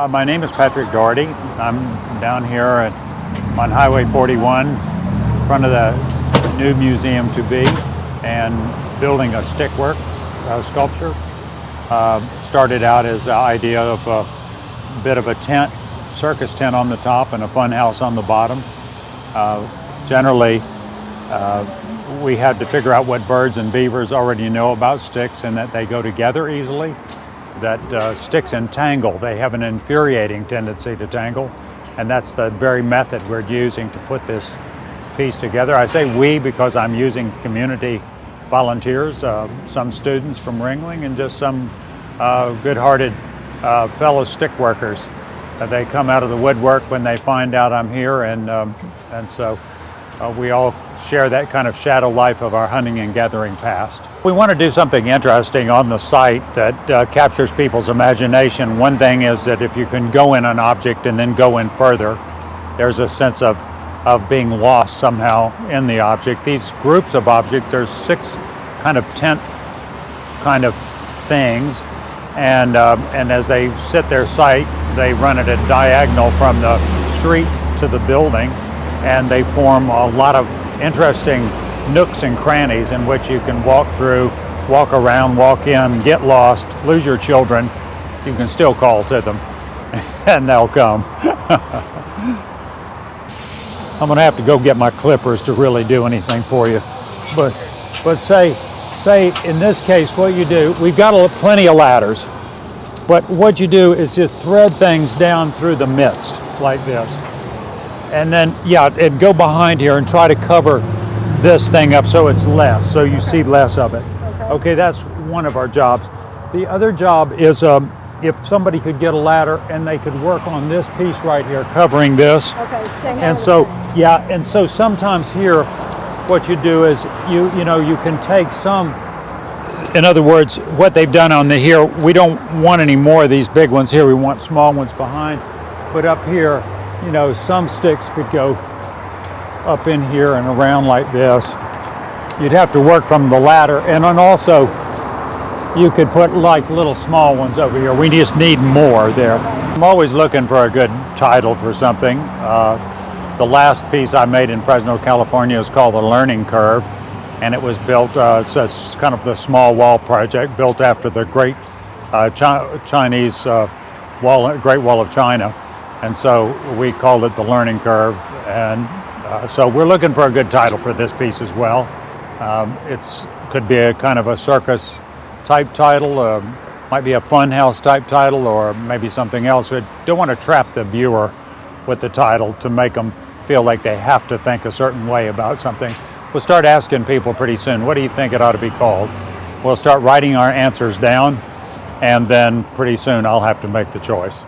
My name is Patrick Dougherty. I'm down here on Highway 41, in front of the new museum to be, and building a stickwork sculpture. Started out as the idea of a bit of a tent, circus tent on the top and a fun house on the bottom. Generally, we had to figure out what birds and beavers already know about sticks and that they go together easily, that sticks entangle. They have an infuriating tendency to tangle, and that's the very method we're using to put this piece together. I say we because I'm using community volunteers, some students from Ringling and just some good-hearted fellow stick workers. They come out of the woodwork when they find out I'm here, and so we all share that kind of shadow life of our hunting and gathering past. We want to do something interesting on the site that captures people's imagination. One thing is that if you can go in an object and then go in further, there's a sense of being lost somehow in the object. These groups of objects, there's 6 kind of tent kind of things, and as they sit their sight, they run at a diagonal from the street to the building, and they form a lot of interesting nooks and crannies in which you can walk through, walk around, walk in, get lost, lose your children. You can still call to them and they'll come. I'm gonna have to go get my clippers to really do anything for you. But say in this case what you do, we've got plenty of ladders, but what you do is just thread things down through the midst like this. And then, and go behind here and try to cover this thing up so it's less, so you see less of it. Okay, that's one of our jobs. The other job is if somebody could get a ladder and they could work on this piece right here, covering this. Okay, same. And so sometimes here, what you do is you can take some. In other words, what they've done on here, we don't want any more of these big ones here. We want small ones behind. But up here, some sticks could go up in here and around like this. You'd have to work from the ladder, and then also you could put like little small ones over here. We just need more there. I'm always looking for a good title for something. The last piece I made in Fresno, California is called The Learning Curve, and it was built, so it's kind of the small wall project built after the great Chinese Great Wall of China. And so we called it The Learning Curve, and so we're looking for a good title for this piece as well. Could be a kind of a circus type title, might be a fun house type title, or maybe something else. We don't want to trap the viewer with the title to make them feel like they have to think a certain way about something. We'll start asking people pretty soon, what do you think it ought to be called? We'll start writing our answers down, and then pretty soon I'll have to make the choice.